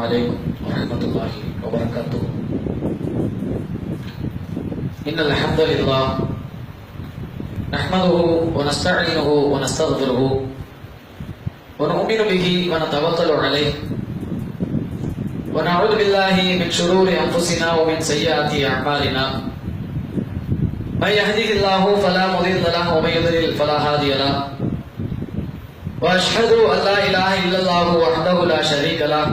عليكم ورحمة الله وبركاته. إن الحمد لله نحمده ونستعينه ونستغفره ونؤمن به ونتوكل عليه ونعوذ بالله من شرور أنفسنا ومن سيئات أعمالنا. من يهده الله فلا مضل له ومن يضلل فلا هادي له. وأشهد أن لا إله إلا الله وحده لا شريك له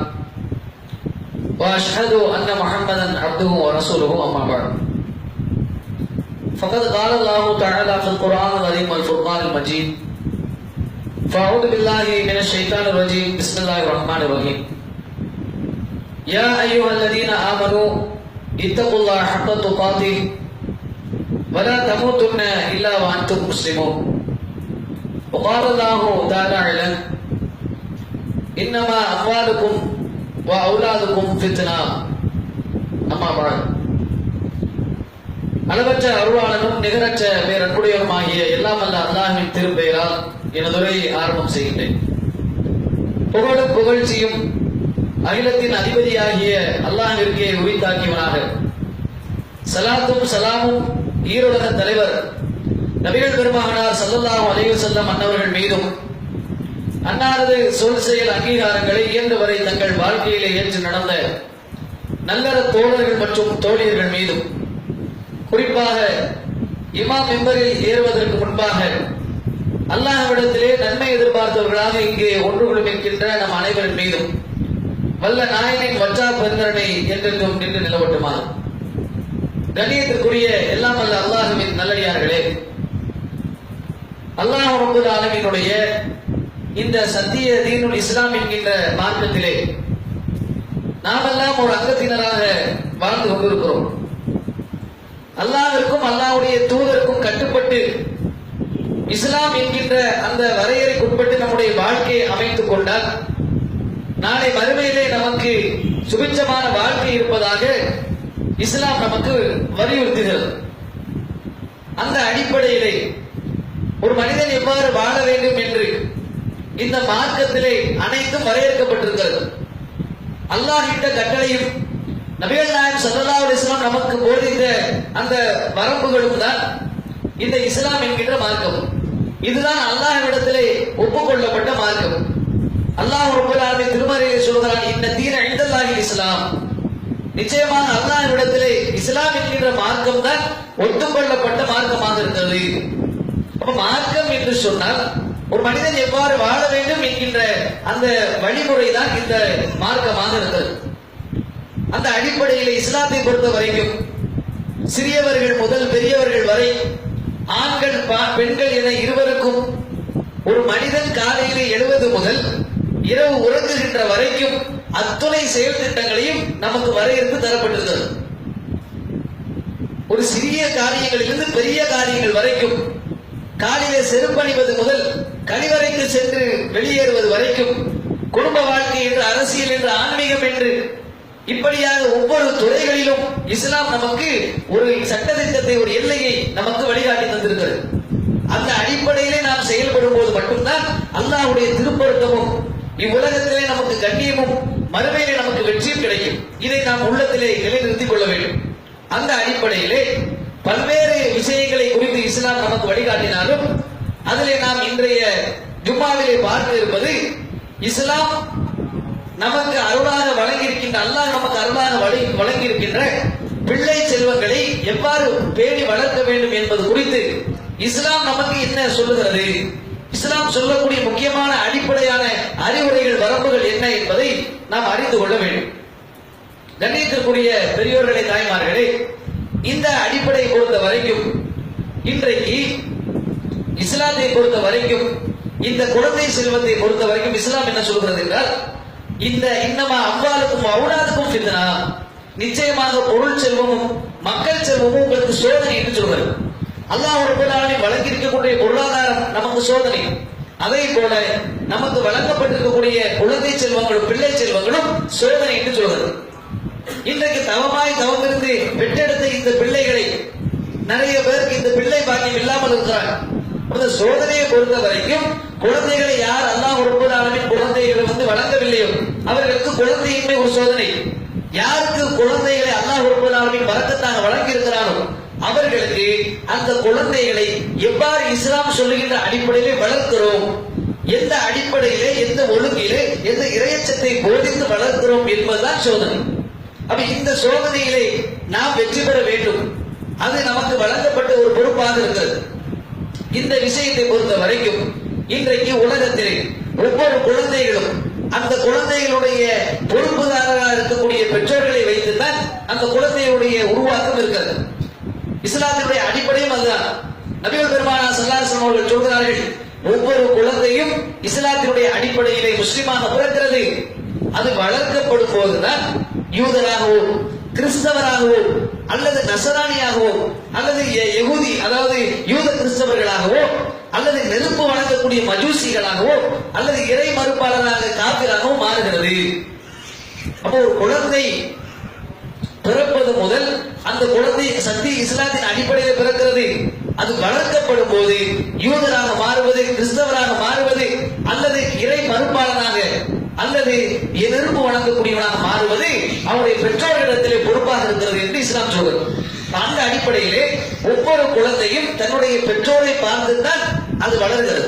وأشهد أن محمدا عبده ورسوله. أما بعد، فقد قال الله تعالى في القرآن العظيم والفرقان المجيد: فأعوذ بالله من الشيطان الرجيم. بسم الله الرحمن الرحيم. يا أيها الذين آمنوا اتقوا الله حق تقاته ولا تموتن إلا وأنتم مسلمون. وقال الله تعالى: إنما أموالكم وأولادكم فتنة. أما بعد. அளவற்ற அருளாளனும் நிகரற்ற பேரன்புடையவருமாகிய எல்லாம் அல்ல அல்லாஹ்வின் திருப்பெயரால் எனதுரையை ஆரம்பம் செய்கின்றேன். புகழும் புகழ்ச்சியும் அகிலத்தின் அதிபதியாகிய அல்லாஹ்விற்கே உரித்தாக்கியவனாக, சலாத்தும் சலாமும் ஈருலக தலைவர் நபிகள் பெருமகனார் ஸல்லல்லாஹு அலைஹி வஸல்லம் அன்னவர்கள் மீதும், அன்னாரது சொல் செயல் அங்கீகாரங்களை இயன்று வரை தங்கள் வாழ்க்கையிலே ஏற்று நடந்த நல்லற தோழர்கள் மற்றும் தோழியர்கள் மீதும், குறிப்பாக இமாம் மெம்பரில் ஏறுவதற்கு முன்பாக அல்லாஹ்விடத்திலே நன்மை எதிர்பார்த்தவர்களாக இங்கே ஒன்று குழும் இருக்கின்ற நம் அனைவரின் மீதும் வல்ல நாயனின் வற்றா பெருந்தரணை என்றென்றும் நின்று நிலவட்டுமாறு. கண்ணியத்திற்குரிய எல்லாம் வல்ல அல்லாஹ்வின் நல்லடியார்களே, அல்லாஹ் ரப்பல் ஆலமீனுடைய இந்த சத்திய தீனுல் இஸ்லாம் என்கின்ற மார்க்கத்திலே நாமெல்லாம் ஒரு அங்கத்தினராக வாழ்ந்து கொண்டிருக்கிறோம். அல்லாஹ்விற்கும் அல்லாஹ்வுடைய தூதருக்கும் கட்டுப்பட்டு இஸ்லாம் என்கின்ற அந்த வரையறைக்குட்பட்டு நம்முடைய வாழ்க்கையை அமைத்துக் கொண்டால் நாளை மறுமையிலே நமக்கு சுபிட்சமான வாழ்க்கை இருப்பதாக இஸ்லாம் நமக்கு வலியுறுத்துகிறது. அந்த அடிப்படையிலே ஒரு மனிதன் எவ்வாறு வாழ வேண்டும் என்று இந்த மார்க்கத்திலே அனைத்தும் வரையறுக்கப்பட்டிருக்கிறது. அல்லாஹ் இட்ட கட்டளையும் நபிகள் நாயகம் ஸல்லல்லாஹு அலைஹி வஸல்லம் நமக்கு போதித்த அந்த வரம்புகளும் தான் இந்த இஸ்லாம் என்கின்ற மார்க்கம். இதுதான் அல்லாஹ்விடத்திலே ஒப்புக்கொள்ளப்பட்ட மார்க்கம். அல்லாஹ் ரப்பல் ஆலமீன் திருமறையிலே சொல்கிறான்: இன்ன தீன இன்தல்லாஹில் இஸ்லாம். நிச்சயமாக அல்லாஹ்விடத்திலே இஸ்லாம் என்கின்ற மார்க்கம் தான் ஒத்துக்கொள்ளப்பட்ட மார்க்கமாக இருக்கிறது. அப்ப மார்க்கம் என்று சொன்னால் ஒரு மனிதன் எவ்வாறு வாழ வேண்டும் என்கின்ற அந்த வழிமுறை தான் இந்த மார்க்கமாக இருக்கிறது. அந்த அடிப்படையில் இஸ்லாத்தை பொறுத்த வரைக்கும் சிறியவர்கள் முதல் பெரியவர்கள் வரை, ஆண்கள் பெண்கள் என இருவருக்கும் ஒரு மனிதன் காலையிலே எழுவது முதல் இரவு உறங்குகின்ற வரைக்கும் அத்துணை செயல் திட்டங்களையும் நமக்கு வரையறுத்து தரப்பட்டிருக்கிறது. ஒரு சிறிய காரியங்களிலிருந்து பெரிய காரியங்கள் வரைக்கும், காலையிலே செருப்பணிவது முதல் கழிவறைக்கு சென்று வெளியேறுவது வரைக்கும், குடும்ப வாழ்க்கை என்று, அரசியல் என்று, ஆன்மீகம் என்று, இப்படியாக ஒவ்வொரு துறைகளிலும் இஸ்லாம் நமக்கு ஒரு சட்டத்திட்டத்தை, ஒரு எல்லையை நமக்கு வழிகாட்டி தந்திருக்கிறது. அந்த அடிப்படையிலே நாம் செயல்படும் போது மட்டும்தான் அல்லாஹ்வுடைய திருப்பொருத்தமும் இவ்வுலகத்திலே நமக்கு கண்ணியமும் மறுமையிலே நமக்கு வெற்றியும் கிடைக்கும். இதை நாம் உள்ளத்திலே நிலைநிறுத்திக் கொள்ள வேண்டும். அந்த அடிப்படையிலே பல்வேறு விஷயங்களை குறித்து இஸ்லாம் நமக்கு வழிகாட்டினாலும் அதிலே நாம் இன்றைய ஜும்மாவிலே பார்க்க இருப்பது, இஸ்லாம் நமக்கு அருளாக வழங்கியிருக்கின்ற, அல்லாஹ் நமக்கு அருளாக வழங்கியிருக்கின்ற பிள்ளை செல்வங்களை எவ்வாறு பேணி வளர்க்க வேண்டும் என்பது குறித்து இஸ்லாம் நமக்கு என்ன சொல்லுகிறது, இஸ்லாம் சொல்லக்கூடிய முக்கியமான அடிப்படையான அறிவுரைகள், வரம்புகள் என்ன என்பதை நாம் அறிந்து கொள்ள வேண்டும். கண்ணியத்திற்குரிய பெரியோர்களே, தாய்மார்களே, இந்த அடிப்படையை பொறுத்த வரைக்கும் இன்றைக்கு இஸ்லாத்தை பொறுத்த வரைக்கும், இந்த குழந்தை செல்வத்தை பொறுத்த வரைக்கும் இஸ்லாம் என்ன சொல்கிறது என்றால், இந்த இன்னமா அம்வாலுக்கும் அவுலாதுக்கும் ஃபித்னா, நிச்சயமாக பொருள் செல்வமும் மக்கள் செல்வமும் உங்களுக்கு சோதனை என்று சொல்கிறது. அல்லாஹ் ரப்பல் ஆலமீன் வழங்கி இருக்கக்கூடிய பொருளாதாரம் நமக்கு சோதனை. அதே போல நமக்கு வழங்கப்பட்டிருக்கக்கூடிய குழந்தை செல்வங்களும் பிள்ளை செல்வங்களும் சோதனை என்று சொல்கிறது. இன்றைக்கு தவமிருந்து பெற்றெடுத்த இந்த பிள்ளைகளை நிறைய பேருக்கு இந்த பிள்ளை பாக்கியம் இல்லாமல் இருக்கிறார். அந்த சோதனையை பொறுத்த வரைக்கும் குழந்தைகளை யார் அல்லாஹ் ரப்பல் ஆலமீன் குழந்தைகளை வழங்கவில்லையோ அவர்களுக்கு குழந்தையின்மை ஒரு சோதனை. யாருக்கு குழந்தைகளை அல்லாஹ் ரப்பல் ஆலமீன் பரக்கத்தாக வழங்கி இருக்கிறானோ அவர்களுக்கு அந்த குழந்தைகளை எவ்வாறு இஸ்லாம் சொல்லுகின்ற அடிப்படையிலே வளர்க்கிறோம், எந்த அடிப்படையிலே, எந்த ஒழுங்கிலே, எந்த இறையச்சத்தை போதித்து வளர்க்கிறோம் என்பதுதான் சோதனை. அப்ப இந்த சோதனையிலே நாம் வெற்றி பெற வேண்டும். அது நமக்கு வழங்கப்பட்ட ஒரு பொறுப்பாக இருக்கிறது. இந்த விஷயத்தை பொறுத்த வரைக்கும் இன்றைக்கு உலகத்திலே ஒவ்வொரு குழந்தைகளும் அந்த குழந்தைகளுடைய பொறுப்புதாரராக இருக்கக்கூடிய பெற்றோர்களை வைத்துத்தான் அந்த குழந்தையுடைய உருவாக்கம் இருக்கிறது. இஸ்லாத்தினுடைய அடிப்படையும் அதுதான். நபிகள் பெருமானார் ஸல்லல்லாஹு அலைஹி வஸல்லம் அவர்கள் சொல்கிறார்கள், ஒவ்வொரு குழந்தையும் இஸ்லாத்தினுடைய அடிப்படையிலே முஸ்லிமாக பிறக்கிறது. அது வளர்க்கப்படும் போதுதான் யூதராகவோ கிறிஸ்தவராகவோ அல்லது நசராணியாகவோ அல்லது யகூதி அதாவது யூத கிறிஸ்தவர்களாகவோ அல்லது நெருப்பு வணங்கக்கூடிய மஜூசிகளாகவோ அல்லது இறை மறுப்பாளராக காபிராகவோ மாறுகிறது. அப்போ ஒரு குழந்தை பிறப்பது முதல் அந்த குழந்தை சக்தி இஸ்லாத்தின் அடிப்படையில் பிறக்கிறது. அது வளர்க்கப்படும் போது யூதராக மாறுவது, கிறிஸ்தவராக மாறுவது அல்லது இறை மறுப்பாளனாக அல்லது நெருப்பு வணங்கக்கூடியவனாக மாறுவது அவருடைய பெற்றோர்களிடத்திலே பொறுப்பாக இருக்கிறது என்று இஸ்லாம் சொல்கிறது. அந்த அடிப்படையிலே ஒவ்வொரு குழந்தையும் தன்னுடைய பெற்றோரை பார்த்துத்தான் அது வளர்கிறது.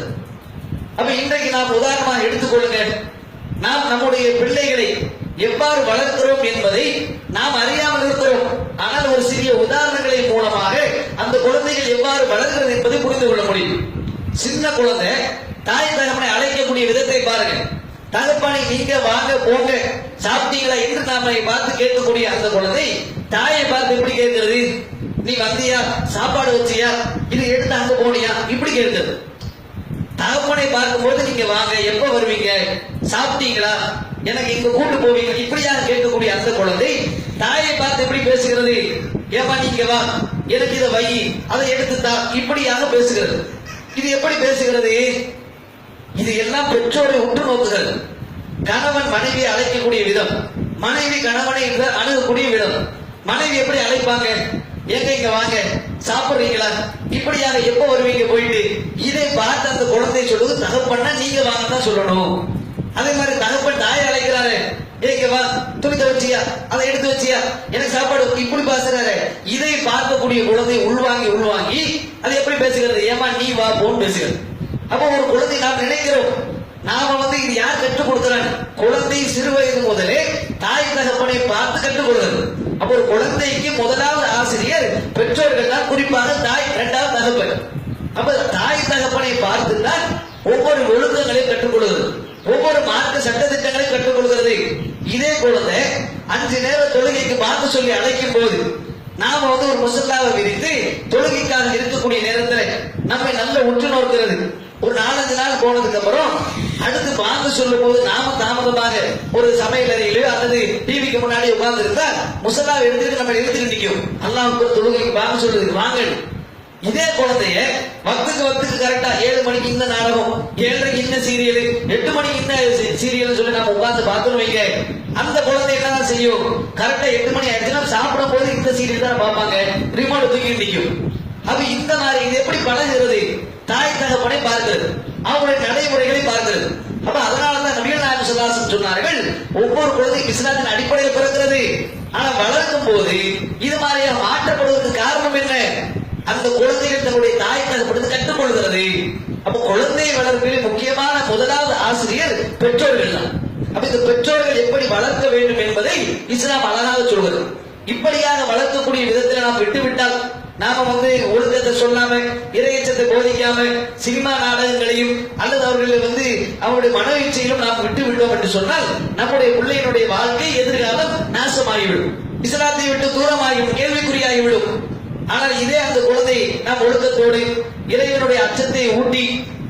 அப்ப இன்றைக்கு நாம் உதாரணமாக எடுத்துக்கொள்ளுங்க, நாம் நம்முடைய பிள்ளைகளை எவ்வாறு வளர்க்கிறோம் என்பதை நாம் அறியாமல் இருக்கிறோம். ஆனால் ஒரு சிறிய உதாரணங்களின் மூலமாக அந்த குழந்தைகள் எவ்வாறு வளர்கிறது என்பதை புரிந்து கொள்ள முடியும். சின்ன குழந்தை தாய் தகப்பனை அழைக்கக்கூடிய விதத்தை பாருங்க. தகப்பனை நீங்க வாங்க போங்க சாப்பிட்டீங்களா என்று நாம பார்த்து கேட்கக்கூடிய அந்த குழந்தை தாயை பார்த்து எப்படி கேட்கிறது? நீ வந்தியா, சாப்பாடு வச்சியா, இது எடுத்து அங்க போனியா, இப்படி கேட்கிறது. தகப்பனை பார்க்கும்போது நீங்க வாங்க, எப்ப வருவீங்க, சாப்பிட்டீங்களா, எனக்கு இங்க கூட்டு போவீங்க, இப்படியாக கேட்கக்கூடிய அந்த குழந்தை தாயை பார்த்து எப்படி பேசுகிறது? ஏமா நீங்க வா, எனக்கு இதை வை, அதை எடுத்துத்தா, இப்படியாக பேசுகிறது. இது எப்படி பேசுகிறது? இது எல்லாம் பெற்றோரை உற்று நோக்குகிறது. கணவன் மனைவியை அழைக்கக்கூடிய விதம், மனைவி கணவனை அணுகக்கூடிய விதம். மனைவி எப்படி அழைப்பாங்க? எங்க இங்க வாங்க, சாப்பிடுறீங்களா, இப்படியாக எப்ப வருவீங்க போயிட்டு, இதை பார்த்து அந்த குழந்தை சொல்லுது தகப்பன்னா நீங்க வாங்க தான் சொல்லணும். அதே மாதிரி தகப்பன் தாயை அழைக்கிறாரு, ஏங்க வா, துணி துவைச்சியா, அதை எடுத்து வச்சியா, எனக்கு சாப்பாடு, இப்படி பேசுறாரு. இதை பார்க்கக்கூடிய குழந்தை உள்வாங்கி அது எப்படி பேசுகிறது? ஏமா நீ வா போன்னு பேசுகிறது. அப்ப ஒரு குழந்தை நாம் நினைக்கிறோம், நாம இது யார் கற்றுக் கொடுக்கிறாங்க? குழந்தை சிறு வயது முதலே தாய் தகப்பனை பார்த்து கற்றுக் கொடுக்கிறது. அப்ப ஒரு குழந்தைக்கு முதலாவது ஆசிரியர் பெற்றோர்கள் தான், குறிப்பாக தாய், இரண்டாவது தகப்பன். அப்ப தாய் தகப்பனை பார்த்து தான் ஒவ்வொரு ஒழுக்கங்களையும் கற்றுக் கொள்கிறது, ஒவ்வொரு மார்க்க சட்ட திட்டங்களையும் கற்றுக் கொள்கிறது. இதே குழந்தை 5 நேர தொழுகைக்கு பார்த்து சொல்லி அழைக்கும் போது நாம ஒரு முசல்லாவை விரித்து தொழுகைக்காக இருக்கக்கூடிய நேரத்தில் நம்மை நல்ல உற்று நோக்கிறது. ஒரு 4-5 நாள் போனதுக்கு அப்புறம் அடுத்து பாங்க சொல்லும் போது நாம தாமதமாக ஒரு சமையல் அறையிலோ அல்லது டிவிக்கு முன்னாடி உட்கார்ந்து இருந்தா முசல்லாவை எடுத்துட்டு நம்ம எடுத்துட்டு நிற்கும். அல்லாஹ்வுக்கு தொழுகைக்கு பாங்க சொல்றதுக்கு வாங்க. இதே குழந்தைய வக்துக்கு கரெக்டா 7 மணிக்கு இந்த நாடகம், 7:30 இந்த சீரியல், 8 மணிக்கு இந்த சீரியல் சொல்லி நம்ம உட்கார்ந்து பார்த்தோம் வைங்க, அந்த குழந்தை என்னதான் செய்யும்? கரெக்டா 8 மணி ஆயிடுச்சுன்னா சாப்பிடும் போது இந்த சீரியல் தான் பார்ப்பாங்க, ரிமோட் தூக்கி நிற்கும். அப்ப இந்த மாதிரி இது எப்படி பழகுகிறது? தாய் தகப்பனை பார்க்கிறது, அவங்களுடைய நடைமுறைகளை பார்க்கிறது. அப்ப அதனாலதான் நபிகள் நாயகம் ஸல்லல்லாஹு அலைஹி வஸல்லம் சொன்னார்கள், ஒவ்வொரு குழந்தையும் இஸ்லாத்தின் அடிப்படையில் பிறக்கிறது. ஆனா வளர்க்கும் போது இது மாதிரியாக மாற்றப்படுவதற்கு காரணம் என்ன? அந்த குழந்தைகள் தன்னுடைய தாய் தகப்பனுக்கு கற்றுக்கொள்கிறது. அப்ப குழந்தை வளர்ப்பில் முக்கியமான முதலாவது ஆசிரியர் பெற்றோர்கள் தான். அப்ப இந்த பெற்றோர்கள் எப்படி வளர்க்க வேண்டும் என்பதை இஸ்லாம் அழகாக சொல்கிறது. இப்படியாக வளர்க்கக்கூடிய விதத்தில் நாம் விட்டுவிட்டால், நாம ஒழுக்கத்தை சொல்லாம, இறையச்சத்தை போதிக்காம, சினிமா நாடகங்களையும் அல்லது அவர்களை அவருடைய மன இச்சையிலும் நாம் விட்டு விட்டோம் என்று சொன்னால் நம்முடைய பிள்ளையினுடைய வாழ்க்கை எதிர்காலம் நாசமாகிவிடும், இஸ்லாத்தை விட்டு தூரமாகிவிடும், கேள்விக்குறியாகிவிடும். ஆனால் இதே அந்த குழந்தை நாம் ஒழுக்கத்தோடு இறைவனுடைய அச்சத்தை ஊட்டி,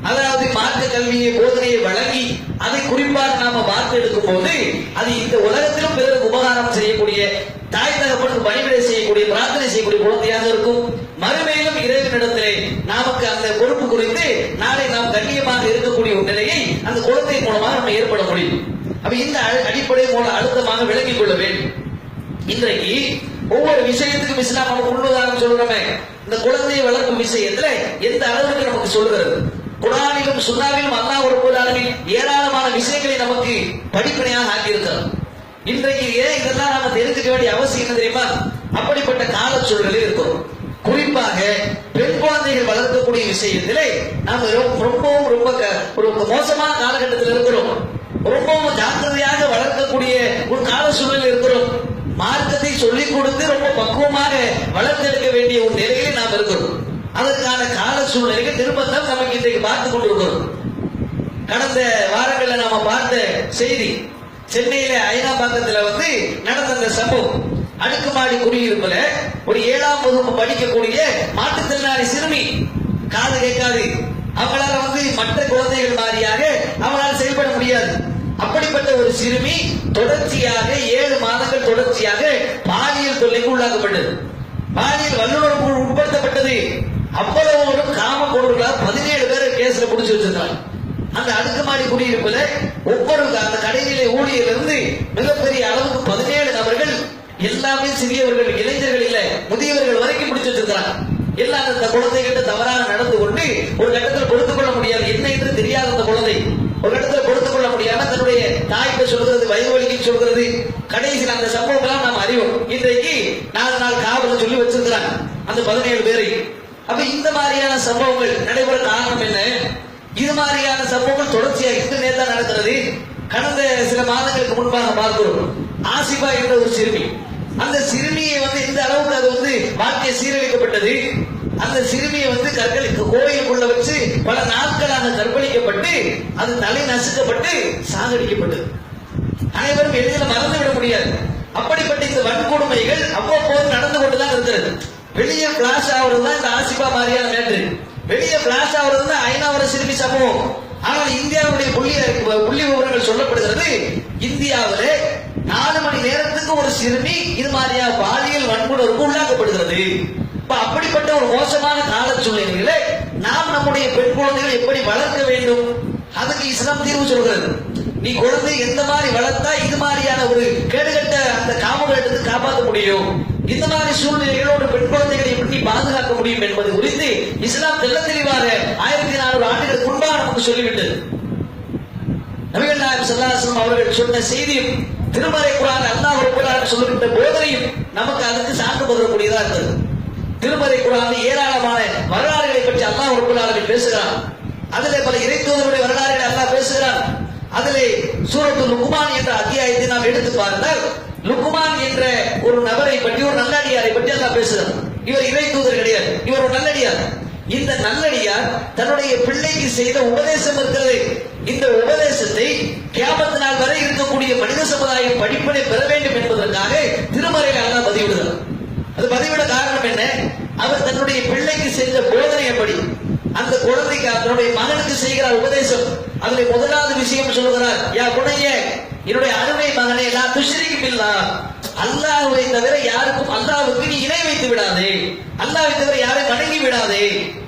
அதாவது மார்க்க கல்வியை போதனையை வழங்கி அதை குறிப்பாக நாம பார்த்து எடுக்கும் போது அது இந்த உலகத்திலும் பிறருக்கு உபகாரம் செய்யக்கூடிய, தாய் தகப்பனுக்கு பணிவிடை செய்யக்கூடிய, பிரார்த்தனை செய்யக்கூடிய குழந்தையாக இருக்கும். மறுமையிலும் இறைவனிடத்திலே நமக்கு அந்த பொறுப்பு குறித்து நாளை நாம் கண்ணியமாக இருக்கக்கூடிய ஒரு நிலையை அந்த குழந்தை மூலமாக நம்ம ஏற்பட முடியும். அப்ப இந்த அடிப்படை மூலம் அழுத்தமாக விளங்கிக் கொள்ள வேண்டும். இன்றைக்கு ஒவ்வொரு விஷயத்துக்கும் இஸ்லாம் நமக்கு முன்னுதாரணம் சொல்றோமே, இந்த குழந்தையை வளர்க்கும் விஷயத்துல எந்த அளவுக்கு நமக்கு சொல்கிறது? குர்ஆனிலும் சுன்னாவிலும் அல்லாஹ் ரப்பல் ஆலமீன் ஏராளமான விஷயங்களை நமக்கு படிப்பினையாக ஆக்கியிருக்கிறார். இன்றைக்கு ஏன் இதெல்லாம் நாம தெரிஞ்சுக்க வேண்டிய அவசியம் என்ன தெரியுமா? அப்படிப்பட்ட கால சூழலில் இருக்கிறோம். குறிப்பாக பெண் குழந்தைகள் வளர்க்கக்கூடிய விஷயத்திலே நாம் ரொம்பவும் ஒரு மோசமான காலகட்டத்தில் இருக்கிறோம். ரொம்பவும் ஜாக்கிரதையாக வளர்க்கக்கூடிய ஒரு கால சூழலில் இருக்கிறோம். மார்க்கத்தை சொல்லிக் கொடுத்து ரொம்ப பக்குவமாக வளர்த்தெடுக்க வேண்டிய ஒரு நிலையில் நாம் இருக்கிறோம். அதற்கான கால சூழ்நிலைக்கு நிர்பந்தம் நமக்கு இன்றைக்கு பார்த்துக் கொண்டிருக்கிறோம். கடந்த வாரங்களில் நாம பார்த்த செய்தி, சென்னையில ஐனாபாக்கத்துல நடந்த அந்த சம்பவம், அடுக்குமாடி குடியிருப்புல ஒரு 7ஆம் வகுப்பு படிக்கக்கூடிய மாற்றுத்திறனாளி சிறுமி, காது கேட்காது, அவங்களால மற்ற குழந்தைகள் மாதிரியாக அவங்களால செயல்பட முடியாது. அப்படிப்பட்ட ஒரு சிறுமி தொடர்ச்சியாக 7 மாதங்கள் தொடர்ச்சியாக பாலியல் தொல்லைக்கு உள்ளாக்கப்பட்டது, பாலியல் வல்லுறவுக்கு உட்படுத்தப்பட்டது. அவ்வளவு ஒரு காம கொடுக்கலாக 17 பேரை கேஸ்ல புடிச்சு வச்சிருக்காங்க. அந்த அடுக்குமாடி குடியிருப்புல ஒவ்வொரு அந்த கடைநிலை ஊழியர் இருந்து மிகப்பெரிய அளவுக்கு 17 நபர்கள், எல்லாமே சிறியவர்கள், இளைஞர்கள் இல்ல முதியவர்கள் வரைக்கும் பிடிச்சு வச்சிருக்கிறாங்க. எல்லாம் அந்த குழந்தைகிட்ட தவறாக நடந்து கொண்டு ஒரு கட்டத்தில் பொறுத்துக் கொள்ள முடியாது, என்ன என்று தெரியாத அந்த குழந்தை ஒரு இடத்துல பொறுத்துக் கொள்ள முடியாம தன்னுடைய தாய்கிட்ட சொல்கிறது, வயிறு வலிக்கு சொல்கிறது. கடைசியில் அந்த சம்பவம் நாம் அறிவோம். இன்றைக்கு 4 நாள் காவல் சொல்லி வச்சிருக்கிறாங்க அந்த 17 பேரை. அப்ப இந்த மாதிரியான சம்பவங்கள் நடைபெற காரணம் என்ன? இது மாதிரியான சம்பவங்கள் தொடர்ச்சியாக இந்த நேரம் நடக்கிறது. கடந்த சில மாதங்களுக்கு முன்பாக பார்க்கிறோம், ஆசிபா என்ற ஒரு சிறுமி, அந்த சிறுமியை இந்த அளவுக்கு அது வாழ்க்கை சீரழிக்கப்பட்டது. அந்த சிறுமியை கற்களுக்கு கோயிலுக்குள்ள வச்சு பல நாட்களாக கற்பழிக்கப்பட்டு அது தலை நசுக்கப்பட்டு சாகடிக்கப்பட்டது. அனைவரும் எளிதில் மறந்துவிட முடியாது. அப்படிப்பட்ட இந்த வன்கொடுமைகள் அவ்வப்போது நடந்து கொண்டுதான் இருக்கிறது. வெளியே பிளாஷ் ஆகுறது தான் இந்த ஆசிபா மாதிரியான மேட்ரு, வெளியே பிளாஷ் ஆகுறது தான் ஐநாவர சிறுமி சம்பவம். ஆனால் இந்தியாவுடைய புள்ளி விவரங்கள் சொல்லப்படுகிறது, இந்தியாவிலே 4 மணி நேரத்துக்கு ஒரு சிறுமி இது மாதிரியா பாலியல் வன்கொடுமைக்கு உள்ளாக்கப்படுகிறது. அப்படிப்பட்ட ஒரு மோசமான கால சூழ்நிலையில நாம் நம்முடைய பெண் குழந்தைகளை எப்படி வளர்க்க வேண்டும்? அதுக்கு இஸ்லாம் தீர்வு சொல்கிறது. நீ குழந்தை எந்த மாதிரி வளர்த்தா இது மாதிரியான ஒரு கேடுகட்ட அந்த காமகட்டத்தை காப்பாற்ற முடியும், இந்த மாதிரி சூழ்நிலைகளோடு பெண் குழந்தைகளை எப்படி பாதுகாக்க முடியும் என்பது குறித்து இஸ்லாம் தெள்ள தெளிவாக 1400 ஆண்டுகளுக்கு முன்பாக நமக்கு சொல்லிவிட்டது. நபிகள் நாயகம் ஸல்லல்லாஹு அலைஹி வஸல்லம் அவர்கள் சொன்ன செய்தியும் திருமறை குர்ஆன் அல்லாஹ் ரப்பல் ஆலமீன் சொல்லுகின்ற போதனையும் நமக்கு அதுக்கு சான்று பகரக்கூடியதா இருக்கிறது. திருமறை குர்ஆன் ஏராளமான வரலாறுகளை பற்றி அல்லாஹ் ரப்பல் ஆலமீன் பேசுகிறான். அதிலே பல இறைத்தூதருடைய வரலாறுகளை அல்லாஹ் பேசுகிறான். அதிலே சூரத்து லுக்மான் என்ற அத்தியாயத்தை நாம் எடுத்து பார்த்தால், லுக்மான் என்ற ஒரு நபரை பற்றி, ஒரு நல்லடியாரை பற்றி அல்லாஹ் பேசுகிறார். இவர் இறைத்தூதர் கிடையாது, இவர் ஒரு நல்லடியார். இந்த நல்லடியார் தன்னுடைய பிள்ளைக்கு செய்த உபதேசம் இருக்கிறது. இந்த உபதேசத்தை கியாமத் நாள் வரை இருக்கக்கூடிய மனித சமுதாயம் படிப்பினை பெற வேண்டும் என்பதற்காக திருமறையில் அல்லாஹ் பதிவிடுகிறார். அது பதிவிட காரணம் என்ன? அவர் தன்னுடைய பிள்ளைக்கு செஞ்ச போதனை எப்படி, அந்த குழந்தைக்கு தன்னுடைய மகனுக்கு செய்கிறார் உபதேசம். அதுல முதலாவது விஷயம் சொல்லுகிறார், யா புனைய, என்னுடைய அருமை மகனே, லா துஷ்ரிக் பில்லாஹ், அல்லாஹ்வை தவிர யாருக்கும், அல்லாஹ்வுக்கு நீ இணை வைத்து விடாதே, அல்லாஹ்வை தவிர யாரை வணங்கி விடாதே,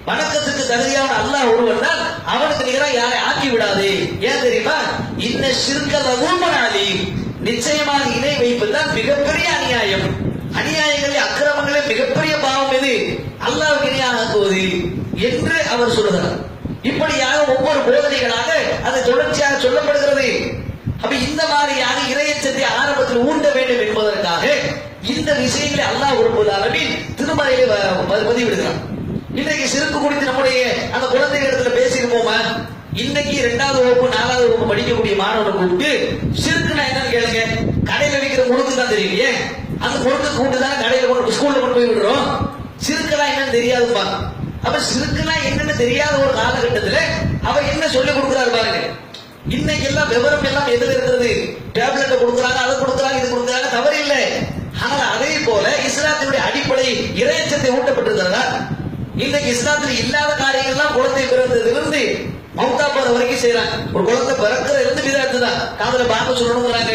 வணக்கத்துக்கு தகுதியான அல்லாஹ் ஒருவன் தான், அவனுக்கு நிகராக யாரை ஆக்கி விடாதே. ஏன் தெரியுமா? இன்ன ஷிர்க லஸுல்முன் அலீம், நிச்சயமாக இணை வைப்பதுதான் மிகப்பெரிய அநியாயம். அநியாயங்களே, அக்கிரமங்களே மிகப்பெரிய பாவம் எது? அல்லாஹ்வுக்கு இணையாக்குவது என்று அவர் சொல்லுகிறார். இப்படியாக ஒவ்வொரு போதனைகளாக அது தொடர்ச்சியாக சொல்லப்படுகிறது. அப்ப இந்த மாதிரியாக இறையச்சத்தை ஆரம்பத்தில் ஊட்ட வேண்டும் என்பதற்காக இந்த விஷயங்களை அல்லாஹ் ரப்பல் ஆலமீன் திருமறையிலே பதிவிடுகிறார். இன்றைக்கு சிறுக்கு குறித்து நம்முடைய அந்த குழந்தைகளிடத்துல பேசிருப்போமா? இன்னைக்கு 2வது வகுப்பு 4வது வகுப்பு படிக்கக்கூடிய மாணவனை கூப்பிட்டு சிறுக்குனா என்னன்னு கேளுங்க. கடையில விற்கிற முழுக்கு தான் தெரியலையே, அந்த முழுக்க கூட்டு தான் கடையில கொண்டு ஸ்கூல்ல கொண்டு போய் விடுறோம். சிறுக்கெல்லாம் என்னன்னு தெரியாதுப்பா. அப்ப சிறுக்குனா என்னன்னு தெரியாத ஒரு காலகட்டத்துல அவ என்ன சொல்லி கொடுக்குறாரு பாருங்க. இன்னைக்கு எல்லாம் விவரம் எல்லாம் எதுல இருக்கிறது? டேப்லெட் கொடுக்குறாங்க, அதை கொடுக்குறாங்க, இது கொடுக்குறாங்க, தவறு இல்லை. ஆனால் அதே போல இஸ்லாத்தினுடைய அடிப்படை இறையச்சத்தை ஊட்டப்பட்டிருக்கிறதா? இன்னைக்கு இஸ்லாத்தில் இல்லாத காரியங்கள்லாம் குழந்தை பிறந்ததிலிருந்து மௌத்தா போற வரைக்கும் செய்யறாங்க. ஒரு குழந்தை பிறக்கிறது இருந்து விதாத்து தான். காதல பாக்க சொல்லணுங்கிறாங்க,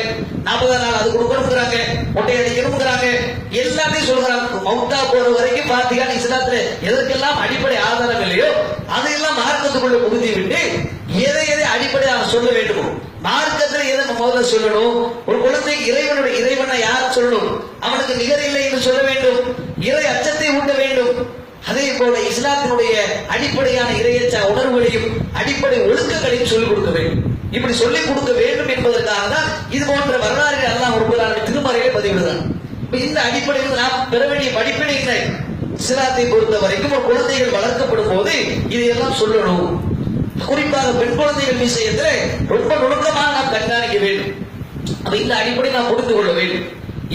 40 நாள் அது கொடுக்கணுங்கிறாங்க, மொட்டை அடிக்கணுங்கிறாங்க, எல்லாத்தையும் சொல்றாங்க. மௌத்தா போற வரைக்கும் பாத்தீங்கன்னா இஸ்லாத்துல எதற்கெல்லாம் அடிப்படை ஆதாரம் இல்லையோ அதையெல்லாம் மார்க்கத்துக்குள்ள புகுத்தி விட்டு எதை எதை அடிப்படையாக சொல்ல வேண்டுமோ, மார்க்கத்துல எதை முதல்ல சொல்லணும். ஒரு குழந்தைக்கு இறைவனை யார் சொல்லணும், அவனுக்கு நிகர் இல்லை என்று சொல்ல வேண்டும், இறை அச்சத்தை ஊட்ட வேண்டும். அதே போல இஸ்லாத்தினுடைய அடிப்படையான இறையச்ச உணர்வுகளையும் அடிப்படை ஒழுக்கங்களையும் சொல்லிக் கொடுக்க வேண்டும். இப்படி சொல்லிக் கொடுக்க வேண்டும் என்பதற்காக தான் இது போன்ற வரலாறுகள் எல்லாம் ஒரு திருமறையை பதிவிடுதான். இந்த அடிப்படையில் நாம் பெற வேண்டிய படிப்பினை என்ன? இஸ்லாத்தை பொறுத்த வரைக்கும் ஒரு குழந்தைகள் வளர்க்கப்படும் போது இதையெல்லாம் சொல்லணும். குறிப்பாக பெண் குழந்தைகள் விஷயத்துல ரொம்ப நுணுக்கமாக நாம் கண்காணிக்க வேண்டும். அப்ப இந்த அடிப்படை நாம் புரிந்து கொள்ள வேண்டும்.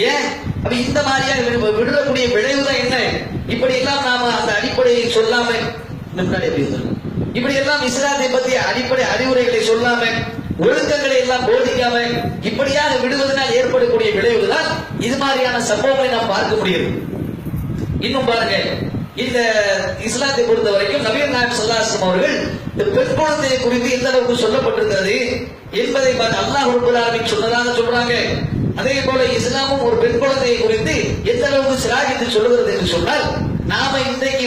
ஏன் அப்ப இந்த மாதிரியாக விடக்கூடிய விளைவுதான் என்ன? இப்படி எல்லாம் நாம அந்த அடிப்படையை சொல்லாம இப்படி எல்லாம் இஸ்லாத்தை பற்றிய அடிப்படை அறிவுரைகளை சொல்லாம ஒழுக்கங்களை எல்லாம் போதிக்காம இப்படியாக விடுவதனால் ஏற்படக்கூடிய விளைவுதான் இது மாதிரியான சம்பவங்களை நாம் பார்க்க முடியும். இன்னும் பாருங்க, இந்த இஸ்லாத்தை பொறுத்த வரைக்கும் நபிகள் நாயகம் ஸல்லல்லாஹு அலைஹி வஸல்லம் அவர்கள் இந்த பெண் குழந்தையை குறித்து எந்த அளவுக்கு சொல்லப்பட்டிருக்கிறது என்பதை பார்த்து அல்லாஹ் ரப்பல் ஆலமீன் சொன்னதாக சொல்றாங்க. அதே போல இஸ்லாமும் ஒரு பெண் குழந்தையை குறித்து எந்த அளவுக்கு சிலாகித்து சொல்லுகிறது என்று சொன்னால், நாம இன்றைக்கு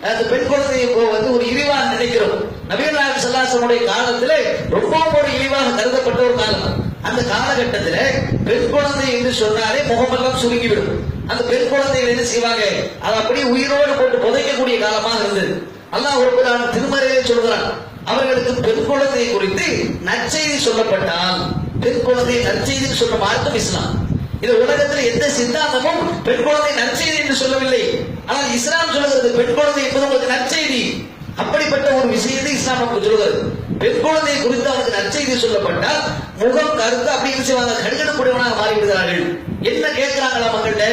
அந்த பெண் குழந்தையை ஒரு இழிவாக நினைக்கிறோம். நபிகள் நாயகம் ஸல்லல்லாஹு அலைஹி வஸல்லம் காலத்துல ரொம்ப ஒரு இழிவாக கருதப்பட்ட ஒரு காலம். அந்த காலகட்டத்தில் பெண் குழந்தை என்று சொன்னாலே முகமெல்லாம் சுருங்கிவிடும். அந்த பெண் குழந்தைகள் என்ன செய்வாங்க, அது அப்படியே உயிரோடு போட்டு புதைக்கக்கூடிய காலமாக இருந்தது. அல்லாஹ் ஒரு திருமறையிலே சொல்கிறான், அவர்களுக்கு பெண் குழந்தை குறித்து நற்செய்தி சொல்லப்பட்டால், பெண் குழந்தை நற்செய்தி சொல்ல மார்க்கம் இஸ்லாம். இது உலகத்தில் எந்த சித்தாந்தமும் பெண் குழந்தை நற்செய்தி என்று சொல்லவில்லை. ஆனால் இஸ்லாம் சொல்லுகிறது பெண் குழந்தை என்பது உங்களுக்கு நற்செய்தி. அப்படிப்பட்ட ஒரு விஷயத்தை இஸ்லாம் நமக்கு சொல்லுகிறது. பெண் குழந்தை குறித்து அவனுக்கு நற்செய்தி சொல்லப்பட்டால் முகம் கருத்து அப்படின்னு செய்வாங்க, கடுகடுப்புடையவனாக மாறிவிடுகிறார்கள். என்ன கேட்கிறாங்களா மக்கள்கிட்ட?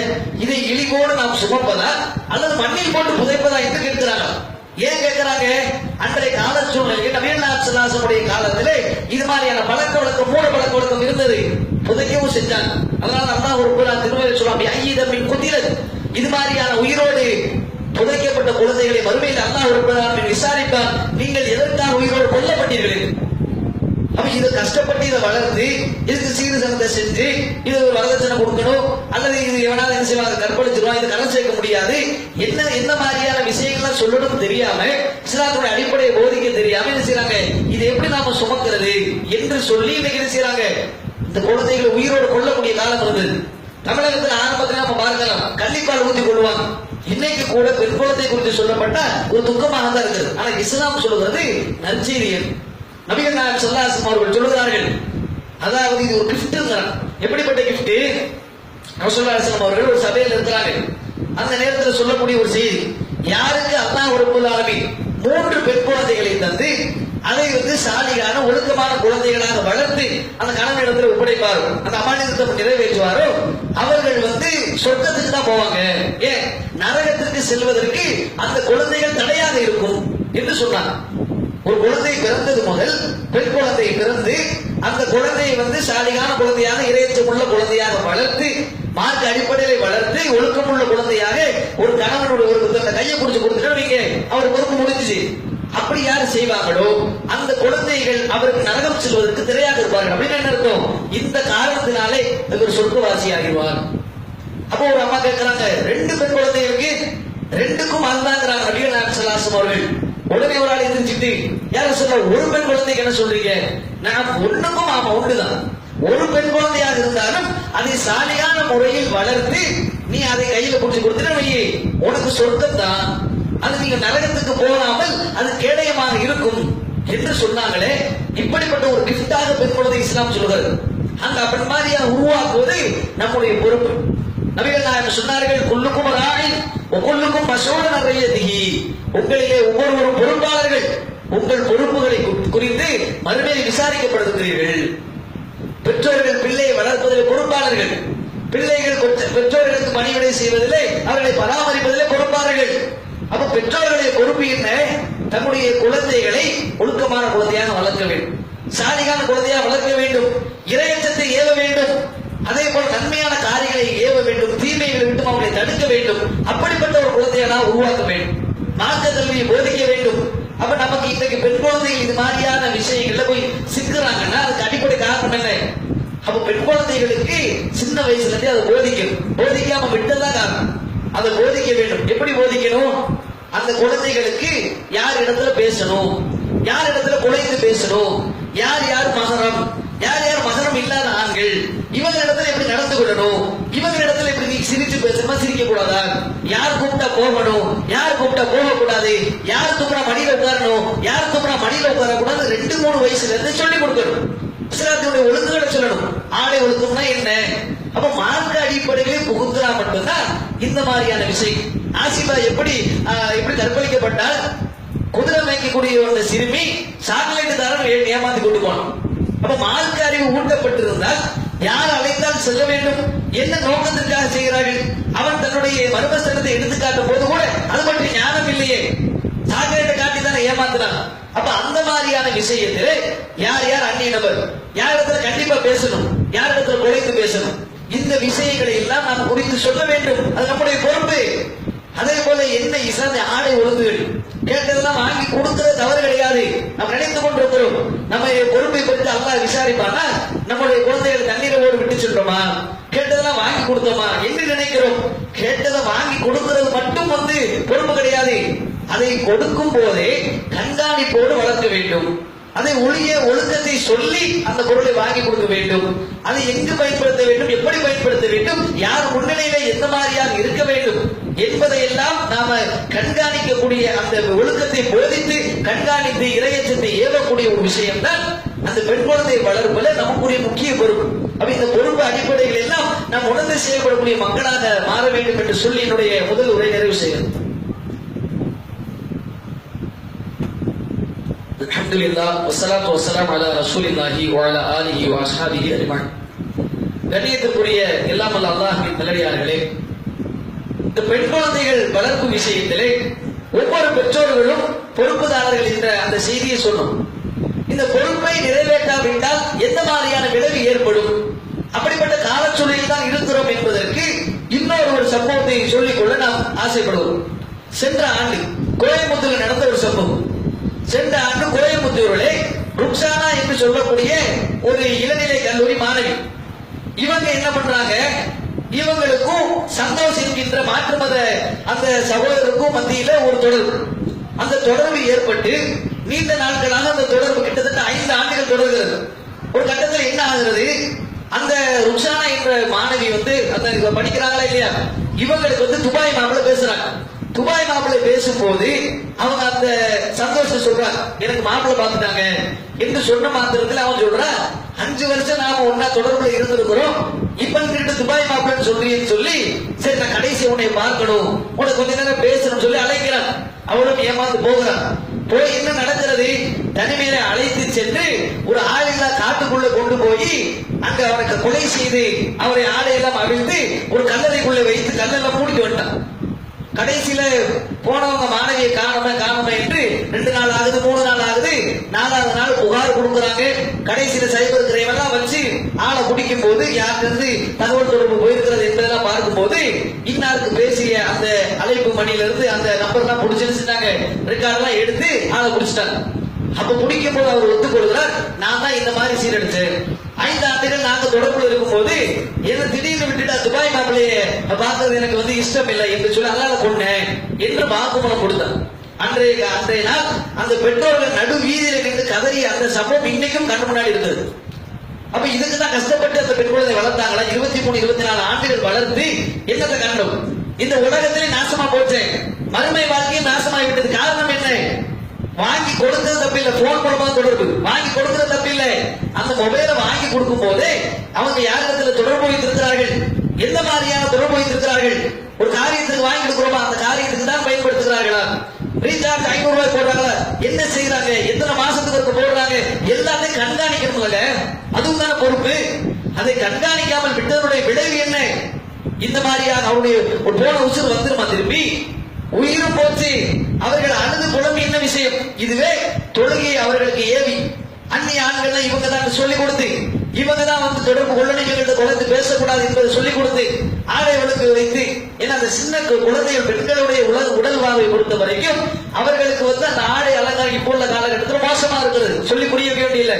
இதை இழிவோடு நாம் சுமப்பதா அல்லது மண்ணில் போட்டு புதைப்பதா என்று கேட்கிறாங்க. ஏன் கேட்கிறாங்க? அன்றைய கால சூழ்நிலையில் நபிகள் நாயகம் ஸல்லல்லாஹு அலைஹி வஸல்லம் காலத்திலே இது மாதிரியான பழக்க வழக்கம், மூட பழக்க வழக்கம் இருந்தது. புதைக்கவும் செஞ்சாங்க. அதனால அல்லாஹ் ஒரு திருமறை சொல்லுவாங்க, ஐயதமின் குதிரத், இது மாதிரியான உயிரோடு புதைக்கப்பட்ட குழந்தைகளை மறுமையில் அல்லாஹ் ஒரு விசாரிப்பார், நீங்கள் எதற்காக உயிரோடு கொல்லப்பட்டீர்கள்? அப்ப இதை கஷ்டப்பட்டு இதை வளர்ந்து இதுக்கு சீர்திருத்தத்தை செஞ்சு இது ஒரு வரதட்சணை கொடுக்கணும் அல்லது இது எவனாவது என்ன செய்வாங்க, கற்பழிச்சிருவான், இது கடன் சேர்க்க முடியாது, என்ன மாதிரியான விஷயங்கள்லாம் சொல்லணும் தெரியாம, இஸ்லாத்துடைய அடிப்படையை போதிக்க தெரியாம என்ன செய்யறாங்க, இது எப்படி நாம சுமக்கிறது என்று சொல்லி இன்னைக்கு என்ன செய்யறாங்க, இந்த குழந்தைகளை உயிரோடு கொல்லக்கூடிய காலம் இருந்தது. தமிழகத்தில் ஆரம்பத்தில் நம்ம பார்க்கலாம், கள்ளிப்பால் ஊற்றி கொள்வாங்க. இன்னைக்கு கூட பெண் குழந்தை குறித்து சொல்லப்பட்ட ஒரு துக்கமாக தான் இருக்குது. ஆனா இஸ்லாம் சொல்லுகிறது நற்செய்தியன். நபிகள் நாயகம் ஸல்லல்லாஹு அலைஹி வஸல்லம் அவர்கள் சொல்லுகிறார்கள், அதாவது இது ஒரு கிஃப்ட்ங்கறாங்க. எப்படிப்பட்ட கிஃப்ட்? நபி ஸல்லல்லாஹு அலைஹி வஸல்லம் அவர்கள் ஒரு சபையில் இருக்கிறாங்க. அந்த நேரத்தில் சொல்லக்கூடிய ஒரு செய்தி, யாருக்கு அல்லாஹ் ரப்பல் ஆலமீன் 3 பெண் குழந்தைகளை தந்து அதை சாலிகான ஒழுக்கமான குழந்தைகளாக வளர்த்து அந்த கணவனிடத்தில் ஒப்படைப்பாரோ, அந்த அமானிதத்தை நிறைவேற்றுவாரோ, அவர்கள் சொர்க்கத்துக்கு தான் போவாங்க. ஏன் நரகத்திற்கு செல்வதற்கு அந்த குழந்தைகள் தடையாக இருக்கும் என்று சொன்னாங்க. ஒரு குழந்தை பிறந்தது முதல் பெண் குழந்தை பிறந்து அந்த குழந்தையை சாலிகான குழந்தையாக, இறையச்சமுள்ள குழந்தையாக வளர்த்து, மார்க்க அடிப்படையில் வளர்த்து, ஒழுக்கமுள்ள குழந்தையாக ஒரு கணவனுடைய ஒரு கையை பிடிச்சு கொடுத்துட்டா நீங்க அவர் பொறுப்பு முடிஞ்சுச்சு. அப்படி யாரு செய்வாங்களோ அந்த குழந்தைகள் அவருக்கு நரகம் செல்வதற்கு திரையாக இருப்பார்கள். அப்படின்னு என்ன அர்த்தம்? இந்த காரணத்தினாலே ஒரு சொர்க்கவாசி ஆகிடுவார். அப்போ ஒரு அம்மா கேட்கிறாங்க, 2 பெண் குழந்தைகளுக்கு 2க்கும் அதுதாங்கிறாங்க நபிகள் நாயகம் ஸல்லல்லாஹு அலைஹி வஸல்லம் அவர்கள். உடனே ஒரு ஆள் எதிர்த்துட்டு, யாரும் சொல்ல ஒரு பெண் குழந்தைக்கு என்ன சொல்றீங்க? நான் ஒண்ணுக்கும் ஆமா ஒன்றுதான். ஒரு பெண் குழந்தையாக இருந்தாலும் அதை சாலியான முறையில் வளர்த்து நீ அதை கையில பிடிச்சு கொடுத்துட்டு உனக்கு சொர்க்கம் தான், அது நீங்க நரகத்துக்கு போகாமல் அது கேடயமாக இருக்கும் என்று சொன்னாங்களே. இப்படிப்பட்ட ஒரு கிஃப்டாக பெண் குழந்தை இஸ்லாம் சொல்கிறது. அந்த பெண் மாதிரியா உருவாக்குவது நம்முடைய பொறுப்பு. நபிகள் நாயகம் சொன்னார்கள், குல்லுக்கும் ராயின் ஒவ்வொன்றுக்கும் மசூலன் அன் ரய்யத்திஹி, உங்களிலே ஒவ்வொருவரும் பொறுப்பாளர்கள், உங்கள் பொறுப்புகளை குறித்து மறுமையில் விசாரிக்கப்படுகிறீர்கள். பெற்றோர்கள் பிள்ளையை வளர்ப்பதில் பொறுப்பாளர்கள், பிள்ளைகள் பெற்றோர்களுக்கு பணிவிடை செய்வதிலே, அவர்களை பராமரிப்பதிலே பொறுப்பாளர்கள். அப்ப பெற்றோர்களுடைய பொறுப்பு என்ன? தன்னுடைய குழந்தைகளை ஒழுக்கமான குழந்தையாக வளர்க்க வேண்டும், சாலிகான குழந்தையாக வளர்க்க வேண்டும், இறையச்சத்தை ஏவ வேண்டும், அதே போல நன்மையான காரியங்களை ஏவ வேண்டும், தீமைகளை விட்டு அவர்களை தடுக்க வேண்டும். அப்படிப்பட்ட ஒரு குழந்தையை நாம் உருவாக்க வேண்டும், மார்க்க கல்வியை போதிக்க வேண்டும். அப்ப நமக்கு இன்றைக்கு பெண் குழந்தைகள் இது மாதிரியான விஷயங்கள்ல போய் சிக்குறாங்கன்னா அதுக்கு அடிப்படை காரணம் என்ன? அப்ப பெண் குழந்தைகளுக்கு சின்ன வயசுல இருந்தே அதை போதிக்காம விட்டதான் காரணம். அதை போதிக்க வேண்டும். எப்படி போதிக்கணும்? அந்த குழந்தைகளுக்கு யார் இடத்துல பேசணும், யார் இடத்துல குழைந்து பேசணும், யார் யார் மகரம், யார் யார் மகரம் இல்லாத ஆண்கள், இவங்க இடத்துல எப்படி நடந்து கொள்ளணும், இவங்க இடத்துல எப்படி நீ சிரித்து பேசணுமா, சிரிக்க கூடாதா, யார் கூப்பிட்டா போகணும், யார் கூப்பிட்டா போக கூடாது, யார் தூக்குனா மடியில உட்காரணும், யார் தூக்குனா மடியில உட்கார கூடாது, 2-3 வயசுல இருந்து சொல்லி கொடுக்கணும். இஸ்லாத்தினுடைய ஒழுங்குகளை சொல்லணும். ஆடை ஒழுக்கம்னா என்ன, அப்ப மார்க்க அடிப்படையிலே புகுந்தா மட்டும்தான் இந்த மாதிரியான விஷயம். ஆசிபா எப்படி கற்பழிக்கப்பட்டால் குதிரை மேய்க்கக்கூடிய ஒரு சிறுமி சாக்லேட் தாரம் ஏமாத்தி கொண்டு போனோம். அப்ப மார்க்க அறிவு ஊட்டப்பட்டிருந்தால் யார் அழைத்தால் செல்ல வேண்டும், என்ன நோக்கத்திற்காக செய்கிறார்கள், அவன் தன்னுடைய மர்மஸ்தனத்தை எடுத்து காட்டும் போது கூட அது பற்றி ஞானம் இல்லையே, சாக்லேட்டை காட்டி தானே ஏமாத்துறான். அப்ப அந்த மாதிரியான விஷயத்தில் யார் யார் அந்நிய நபர், யார் இடத்துல கண்டிப்பா பேசணும், யார் இடத்துல குறைத்து பேசணும், இந்த விஷயங்களை எல்லாம் நாம் குறித்து சொல்ல வேண்டும். அது நம்முடைய பொறுப்பு. அதே போல என்ன இஸ்லாமிய ஆடை ஒழுங்குகள் கேட்டதெல்லாம் வாங்கி கொடுக்கிறது தவறு கிடையாது. நம்ம நினைத்துக் கொண்டிருக்கிறோம் நம்ம பொறுப்பை பற்றி அல்லாஹ் விசாரிப்பானா, நம்முடைய குழந்தைகள் தண்ணீரோடு விட்டு சொல்றோமா, கேட்டதெல்லாம் வாங்கி கொடுத்தோமா என்று நினைக்கிறோம். கேட்டதை வாங்கி கொடுக்கிறது மட்டும் பொறுப்பு கிடையாது. அதை கொடுக்கும் போதே கண்காணிப்போடு வளர்க்க வேண்டும். அதை ஒழுக்கத்தை சொல்லி அந்த பொருளை வாங்கி கொடுக்க வேண்டும். அதை எங்கு பயன்படுத்த வேண்டும், எப்படி பயன்படுத்த வேண்டும், யார் முன்னிலையில எந்த மாதிரியாக இருக்க வேண்டும் என்பதையெல்லாம் நாம கண்காணிக்கக்கூடிய அந்த ஒழுக்கத்தை போதித்து கண்காணித்து இறையச்சத்தை ஏவக்கூடிய ஒரு விஷயம் தான் அந்த பெண் குழந்தை வளர்ப்புல நமக்குரிய முக்கிய பொறுப்பு. அப்ப இந்த பொறுப்பு அடிப்படைகள் எல்லாம் நாம் உணர்ந்து செய்யப்படக்கூடிய மக்களாக மாற வேண்டும் என்று சொல்லி என்னுடைய முதல் உரை நிறைவு செய்கிறேன். அல்ஹம்துலில்லாஹ் வஸ்ஸலாத்து வஸ்ஸலாமு அலா ரசூலில்லாஹி வ அலா ஆலிஹி வ அஸ்ஹாபிஹி அஜ்மஈன். கண்ணியத்திற்குரிய எல்லாம் வல்ல அல்லாஹ்வின் நல்லடியார்களே, இந்த பெண் குழந்தைகள் வளர்ப்பு விஷயத்திலே ஒவ்வொரு பெற்றோர்களும் பொறுப்புதாரர்கள் என்ற அந்த செய்தியை சொன்னோம். இந்த பொறுப்பை நிறைவேற்றாவிட்டால் எந்த மாதிரியான விளைவு ஏற்படும், அப்படிப்பட்ட காலச்சூழலில் தான் இருக்கிறோம் என்பதற்கு இன்னொரு சம்பவத்தை சொல்லிக்கொள்ள நாம் ஆசைப்படுவோம். சென்ற ஆண்டு கோயம்புத்தூரில் நடந்த ஒரு சம்பவம். சென்ற ஆண்டு கோயம்புத்தூரிலே ருக்ஸானா என்று சொல்லக்கூடிய ஒரு இளநிலை கல்லூரி மாணவி, இவங்க என்ன பண்றாங்க, இவங்களுக்கும் சந்தோஷ் என்கின்ற மாற்று மத அந்த சகோதரருக்கும் மத்தியில ஒரு தொடர்பு. அந்த தொடர்பு ஏற்பட்டு நீண்ட நாட்களாக அந்த தொடர்பு கிட்டத்தட்ட 5 ஆண்டுகள் தொடர்கிறது. ஒரு கட்டத்தில் என்ன ஆகிறது, அந்த ருக்ஸானா என்ற மாணவி அந்த படிக்கிறாங்களா இல்லையா, இவங்களுக்கு துபாய் மாப்பிள்ளை பேசுறாங்க. துபாய் மாப்பிள்ளை பேசும்போது அவங்க அந்த சந்தோஷம் சொல்றாங்க, எனக்கு மாப்பிள்ளை பார்த்துட்டாங்க என்று சொன்ன மாத்திரத்தில் அவன் சொல்றான், 5 வருஷம் நாம ஒன்னா தொடர்புல இருந்திருக்கிறோம், இப்ப துபாய் மாப்பிள்ளைன்னு சொல்றீன்னு சொல்லி, சரி நான் கடைசி உன்னை பார்க்கணும், உன்னை கொஞ்ச நேரம் பேசணும்னு சொல்லி அழைக்கிறான். அவளும் ஏமாந்து போகிறான். போய் என்ன நடக்கிறது, தனிமையில அழைத்து சென்று ஒரு ஆளில்லா காட்டுக்குள்ள கொண்டு போய் அங்க அவனுக்கு கொலை செய்து அவரை ஆடையெல்லாம் அவிழ்த்து ஒரு கல்லறைக்குள்ள வைத்து கல்லெல்லாம் மூடிட்டு வந்துட்டான். கடைசியில போனவங்க மாணவியை காணோமே என்று 2 நாள் ஆகுது, 3 நாள் ஆகுது, 4வது நாள் புகார் கொடுக்குறாங்க. கடைசியில சைபர் கிரைமெல்லாம் வச்சு ஆளை பிடிக்கும் போது யாருக்கு தகவல் தொடர்பு போயிருக்கிறது என்பதெல்லாம் பார்க்கும் போது இன்னாருக்கு பேசிய அந்த அழைப்பு மணியில இருந்து அந்த நம்பர் எல்லாம் பிடிச்சிருச்சுட்டாங்க, ரெக்கார்டெல்லாம் எடுத்து ஆளை பிடிச்சிட்டாங்க. அப்ப பிடிக்கும் போது அவர் ஒத்துக்கொள்கிறார், நான் தான் இந்த மாதிரி சீரடிச்சேன், 5 ஆண்டுகள் நாங்க தொடர்புல இருக்கும் போது என்ன திடீர்னு விட்டுட்டா துபாய் மாப்பிள்ளையே பார்க்கறது எனக்கு இஷ்டம் இல்லை என்று சொல்லி அல்லாத கொண்டேன் என்று வாக்குமூலம் கொடுத்தார். அன்றைய நாள் அந்த பெற்றோர்கள் நடு வீதியில நின்று கதறி அந்த சம்பவம் இன்னைக்கும் கண்ணு முன்னாடி இருக்குது. அப்ப இதுக்குதான் கஷ்டப்பட்டு அந்த பெண் குழந்தை வளர்த்தாங்களா, 23-24 ஆண்டுகள் வளர்த்து என்னத்தை கண்டோம், இந்த உலகத்திலே நாசமா போச்சேன், மறுமை வாழ்க்கையும் நாசமாகி விட்டது. காரணம் என்ன, வாங்கி கொடுக்கிறது தப்பில்லை, போன் மூலமா தொடர்பு வாங்கி கொடுக்கிறது தப்பில்லை, அந்த மொபைலை வாங்கி கொடுக்கும் போதே அவங்க யாரிடத்துல தொடர்பு வைத்திருக்கிறார்கள், எந்த மாதிரியான தொடர்பு வைத்திருக்கிறார்கள், ஒரு காரியத்துக்கு வாங்கி கொடுக்கிறோமா அந்த காரியத்துக்கு தான் பயன்படுத்துகிறார்களா, ரீசார்ஜ் 500 ரூபாய் போடுறாங்களா, என்ன செய்யறாங்க, எத்தனை மாசத்துக்கு போடுறாங்க, எல்லாத்தையும் கண்காணிக்கணும்ல, அதுவும் தானே பொறுப்பு. அதை கண்காணிக்காமல் விட்டதனுடைய விளைவு என்ன, இந்த மாதிரியான அவருடைய ஒரு போன உசுறு வந்துருமா, திருப்பி உயிரும் போச்சு, அவர்கள் அழுது புலம்பி என்ன விஷயம். இதுவே தொழுகையை அவர்களுக்கு ஏவி அந்நிய ஆண்கள் இவங்க தான் சொல்லிக் கொடுத்து, இவங்க தான் தொடர்பு கொள்ளனைகள் குழந்தை பேசக்கூடாது என்பதை சொல்லிக் கொடுத்து ஆடை ஒழுங்கு வைத்து, ஏன்னா அந்த சின்ன குழந்தைகள் பெண்களுடைய உடல் வாழ்வை பொறுத்த வரைக்கும் அவர்களுக்கு அந்த ஆடை அலங்காரம் இப்போ உள்ள காலகட்டத்தில் மோசமா இருக்கிறது, சொல்லி புரிய வேண்டிய.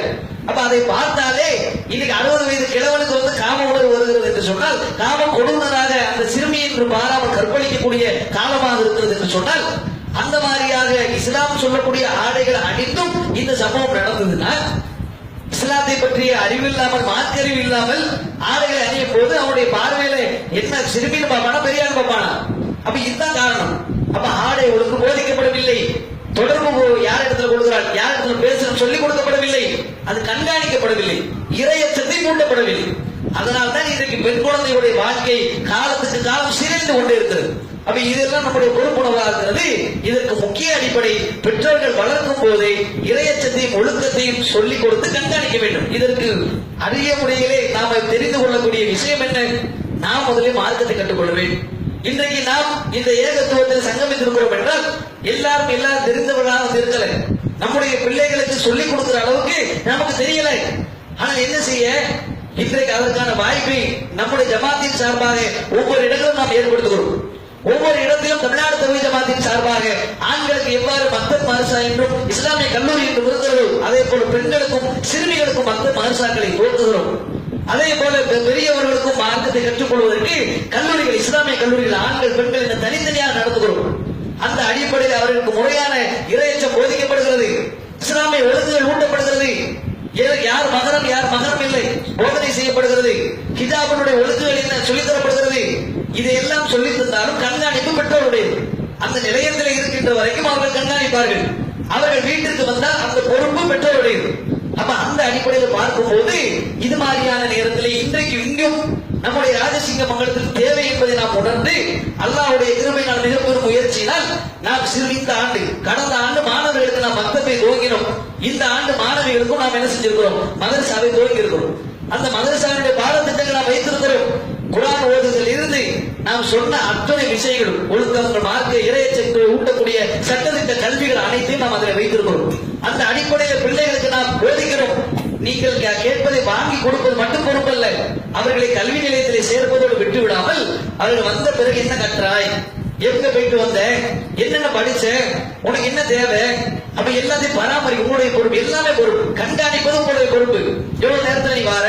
அப்ப அதை பார்த்தாலே இன்னைக்கு 60 வயது கிழவனுக்கு காம உணர்வு வருகிறது என்று சொன்னால், காமம் கொடுமையாக அந்த சிறுமி என்று மாறாமல் கற்பழிக்கக்கூடிய காலமாக இருக்கிறது என்று சொன்னால், அந்த மாதிரியாக இஸ்லாம் சொல்லக்கூடிய ஆடைகளை அணிந்தும் இந்த சம்பவம் நடந்ததுன்னா, இஸ்லாத்தை பற்றிய அறிவு இல்லாமல் மார்க்க அறிவு இல்லாமல் ஆடைகளை அணியும் போது அவனுடைய பார்வையில என்ன சிறுமின்னு பார்ப்பானா பெரியான்னு பார்ப்பானா? அப்ப இதுதான் காரணம். அப்ப ஆடை ஒழுங்கு போதிக்கப்படவில்லை, தொடர்பு யார் இடத்துல கொடுக்கிறார், யார் இடத்துல பேசணும் சொல்லிக் கொடுக்கப்படவில்லை, அது கண்காணிக்கப்படவில்லை, இரையச்சத்தை மூட்டப்படவில்லை. அதனால்தான் இன்றைக்கு பெண் குழந்தைகளுடைய வாழ்க்கை காலத்துக்கு காலம் சிதைந்து கொண்டே இருக்கிறது. அப்ப இதெல்லாம் நம்முடைய பொறுப்புணர்வாக இருக்கிறது. இதற்கு முக்கிய அடிப்படை பெற்றோர்கள் வளர்க்கும் போதே இரையச்சத்தையும் ஒழுக்கத்தையும் சொல்லிக் கொடுத்து கண்காணிக்க வேண்டும். இதற்கு அரிய முறையிலே நாம தெரிந்து கொள்ளக்கூடிய விஷயம் என்ன? நாம் முதலில் மார்க்கத்தை கற்றுக்கொள்ள வேண்டும். இன்றைக்கு நாம் இந்த ஏகத்துவத்தில் சங்கமித்திருக்கிறோம் என்றால் எல்லாரும் தெரிந்தவர்களாக இருக்கல, நம்முடைய பிள்ளைகளுக்கு சொல்லிக் கொடுக்கிற அளவுக்கு நமக்கு தெரியல. ஆனா என்ன செய்ய, இன்றைக்கு அதற்கான வாய்ப்பை நம்முடைய ஜமாத்தின் சார்பாக ஒவ்வொரு இடங்களும் நாம் ஏற்படுத்துகிறோம். ஒவ்வொரு இடத்திலும் தமிழ்நாடு தௌஹீத் ஜமாத்தின் சார்பாக ஆண்களுக்கு எவ்வாறு மக்தப் மதரசா என்றும் இஸ்லாமிய கல்லூரி என்றும் இருக்கிறதோ அதே போல பெண்களுக்கும் சிறுமிகளுக்கும் மக்தப் மதரசாக்களை துவக்குகிறோம். அதே போல பெரியவர்களுக்கும் மார்க்கத்தை கற்றுக்கொள்வதற்கு கல்லூரிகள், இஸ்லாமிய கல்லூரிகள் ஆண்கள் பெண்கள் என தனித்தனியாக நடத்துகிறோம். அந்த அடிப்படையில் அவர்களுக்கு முறையான இறையச்சம் போதிக்கப்படுகிறது, இஸ்லாமிய ஒழுங்குகள் ஊட்டப்படுகிறது, யார் மகரம் யார் மகரம் இல்லை போதனை செய்யப்படுகிறது, ஹிஜாபினுடைய ஒழுங்குகள் என்ன சொல்லித் தரப்படுகிறது. இதையெல்லாம் சொல்லித் தந்தாலும் கண்காணிப்பு பெற்றோருடையது. அந்த நிலையத்தில் இருக்கின்ற வரைக்கும் அவர்கள் கண்காணிப்பார்கள். அவர்கள் வீட்டிற்கு வந்தால் அந்த பொறுப்பு பெற்றோருடையது. அப்ப அந்த அடிப்படையில் பார்க்கும்போது இது மாதிரியான நேரத்தில் இன்றைக்கு இங்கும் நம்முடைய ராஜசிங்க மங்கலத்தில் தேவை என்பதை நாம் உணர்ந்து அல்லாஹ்வுடைய கிருபையினால் மிகப்பெரும் முயற்சியினால் நாம் இந்த ஆண்டு கடந்த ஆண்டு மாணவர்களுக்கு நாம் மக்தபை துவங்கினோம். இந்த ஆண்டு மாணவிகளுக்கும் நாம் என்ன செஞ்சிருக்கிறோம், மதரசாவை துவங்கி இருக்கிறோம். அந்த மதரசாவுடைய பாடத்திட்டங்கள் நாம் வைத்திருக்கிறோம். குர்ஆன் ஓதுதல் இருந்து நாம் சொன்ன அத்தனை விஷயங்களும் ஒழுக்கங்கள், மார்க்க, இறையச்சத்தை ஊட்டக்கூடிய சட்டத்திட்ட கல்விகள் அனைத்தையும் நாம் அதில் வைத்திருக்கிறோம். அந்த அடிப்படையில் பிள்ளைகளுக்கு நாம் போதிக்கிறோம். நீங்கள் கேட்பதை வாங்கி கொடுப்பது மட்டும் பொறுப்பல்ல, அவர்களை கல்வி நிலையத்திலே சேர்ப்பதோடு விட்டு விடாமல் அவர்கள் வந்த பிறகு என்ன கற்றாய், எங்க போயிட்டு வந்த, என்னென்ன படிச்ச, உனக்கு என்ன தேவை, அப்ப எல்லாத்தையும் பராமரிக்க உங்களுடைய பொறுப்பு, எல்லாமே பொறுப்பு. கண்காணிப்பது உங்களுடைய பொறுப்பு. எவ்வளவு நேரத்தில் நீ வார,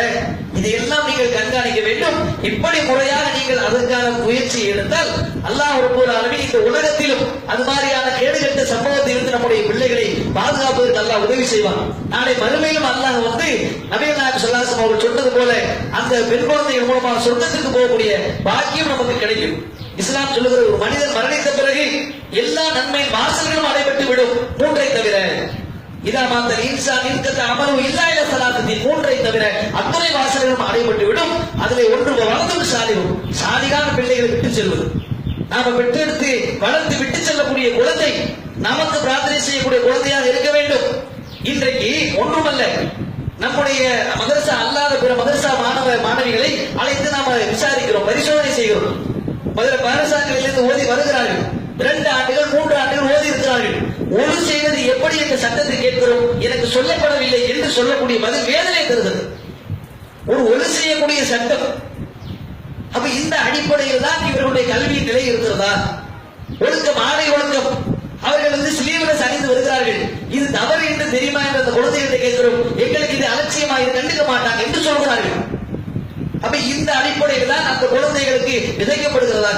இதையெல்லாம் நீங்கள் கண்காணிக்க வேண்டும். இப்படி முறையாக நீங்கள் அதற்கான முயற்சி எடுத்தால் அல்லாஹ் ரப்பல் ஆலமீன் இந்த உலகத்திலும் அது மாதிரியான கேடுகட்ட சம்பவத்தில் இருந்து நம்முடைய பிள்ளைகளை பாதுகாப்பதற்கு அல்லாஹ் உதவி செய்வான். நாளை மறுமையிலும் அல்லாஹ் வந்து நபிகள் நாயகம் ஸல்லல்லாஹு அலைஹி வஸல்லம் அவர்கள் சொன்னது போல அந்த பெண் குழந்தைகள் மூலமாக சொர்க்கத்திற்கு போகக்கூடிய பாக்கியம் நமக்கு கிடைக்கும். இஸ்லாம் சொல்லுகிற ஒரு மனிதன் மரணித்த பிறகு எல்லா நன்மை வாசல்களும் அடைபட்டு விடும், மூன்றை தவிர. இதா மாத்தல் இன்சான் இன்கத்த அமலு இல்லா இல ஸலாத்தின், மூன்றை தவிர அத்தனை வாசல்களும் அடைபட்டு விடும். அதிலே ஒன்று வளர்ந்து சாலிவும், சாலிகான பிள்ளைகளை விட்டு செல்வது. நாம பெற்றெடுத்து வளர்த்து விட்டு செல்லக்கூடிய குழந்தை நமக்கு பிரார்த்தனை செய்யக்கூடிய குழந்தையாக இருக்க வேண்டும். இன்றைக்கு ஒன்றுமல்ல, நம்முடைய மதரசா அல்லாத பிற மதரசா மாணவிகளை அழைத்து நாம விசாரிக்கிறோம், பரிசோதனை செய்கிறோம். மதரசாக்களிலிருந்து ஓதி வருகிறார்கள், 2 ஆண்டுகள் 3 ஆண்டுகள் ஓதி இருக்கிறார்கள். ஒழு செய்வது எப்படி என்ற சட்டத்தை கேட்கிறோம், எனக்கு சொல்லப்படவில்லை என்று சொல்லக்கூடிய பதில் வேதனை தருகிறது. ஒரு ஒழு செய்யக்கூடிய சட்டம். அப்ப இந்த அடிப்படையில் தான் இவர்களுடைய கல்வி நிலை இருக்கிறதா? ஒழுக்கம், ஆடை ஒழுக்கம். அவர்கள் வந்து ஸ்லீவ்லெஸ் அணிந்து வருகிறார்கள். இது தவறு என்று தெரியுமா என்று அந்த குழந்தைகளை கேட்கிறோம். எங்களுக்கு இது அலட்சியமா, இது கண்டுக்க மாட்டாங்க என்று சொல்கிறார்கள். அப்ப இந்த அடிப்படையில் தான் அந்த குழந்தைகளுக்கு விதைக்கப்படுகிறதா?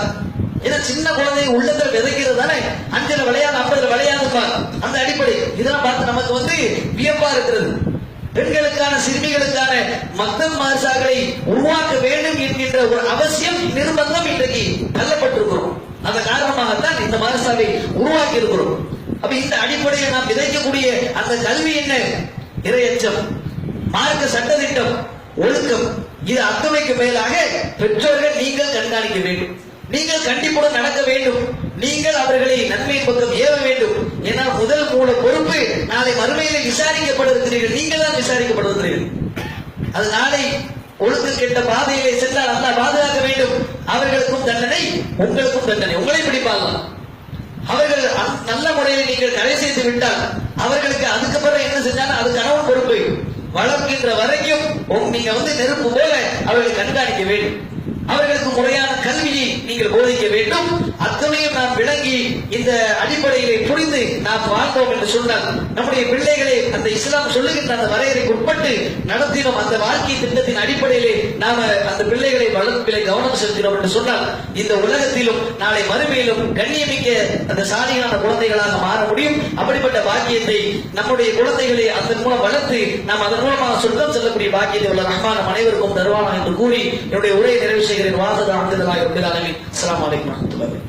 ஏன்னா சின்ன குழந்தை உள்ளத்தில் விதைக்கிறது தானே, 5ல விளையாது 50ல விளையாதுப்பா. அந்த அடிப்படை இதெல்லாம் பார்த்து நமக்கு வந்து வியப்பா இருக்கிறது. பெண்களுக்கான, சிறுமிகளுக்கான மக்தப் மதரசாக்களை உருவாக்க வேண்டும் என்கின்ற ஒரு அவசியம், நிர்பந்தம் இன்றைக்கு தள்ளப்பட்டிருக்கிறோம். அந்த காரணமாகத்தான் இந்த மதரசாவை உருவாக்கி இருக்கிறோம். அப்ப இந்த அடிப்படையில் நாம் விதைக்கக்கூடிய அந்த கல்வி என்ன? இறையச்சம், மார்க்க சட்டத்திட்டம், ஒழுக்கம். இது அத்தனைக்கு மேலாக பெற்றோர்கள் நீங்கள் கண்காணிக்க வேண்டும், நீங்கள் கண்டிப்புடன் நடக்க வேண்டும், நீங்கள் அவர்களை நன்மையின் பக்கம் ஏவ வேண்டும். ஏன்னா முதல் மூல பொறுப்பு நாளை மறுமையில் விசாரிக்கப்படுகிறீர்கள், நீங்கள் தான் விசாரிக்கப்படுகிறீர்கள். அது நாளை ஒழுங்கு கெட்ட பாதையிலே சென்றால் அல்லாஹ் பாதுகாக்க வேண்டும். அவர்களுக்கும் தண்டனை, உங்களுக்கும் தண்டனை. உங்களை பிடிப்பார்கள். அவர்கள் நல்ல முறையில் நீங்கள் கரை செய்து விட்டால் அவர்களுக்கு அதுக்கப்புறம் என்ன செஞ்சாலும் அது கணவன் பொறுப்பு. வளர்க்கின்ற வரைக்கும் நீங்க வந்து நெருப்பு போல அவர்களை கண்காணிக்க வேண்டும். அவர்களுக்கு முறையான கல்வியை நீங்கள் போதிக்க வேண்டும். அத்தனையும் நாம் விளங்கி இந்த அடிப்படையிலே புரிந்து நாம் வாழ்ந்தோம் என்று சொன்னால் நம்முடைய பிள்ளைகளை அந்த இஸ்லாம் சொல்லுகின்ற அந்த வரையறைக்கு உட்பட்டு நடத்தினோம். அந்த வாழ்க்கை திட்டத்தின் அடிப்படையிலே நாம அந்த பிள்ளைகளை வளர்ப்பிலே கவனம் செலுத்தினோம் என்று சொன்னால் இந்த உலகத்திலும் நாளை மறுமையிலும் கண்ணியமிக்க அந்த சாலியான குழந்தைகளாக மாற முடியும். அப்படிப்பட்ட பாக்கியத்தை நம்முடைய குழந்தைகளை அதன் மூலம் வளர்த்து நாம் அதன் மூலமாக சொர்க்கம் செல்லக்கூடிய பாக்கியத்தை உள்ள ரஹ்மான் அனைவருக்கும் தருவானா என்று கூறி என்னுடைய உரையை நிறைவு செய்கிறேன். வாசக அஹமதுல்லாஹி ரப்பில் ஆலமீன். அஸ்ஸலாமு அலைக்கும் வரஹ்மத்துல்லாஹி.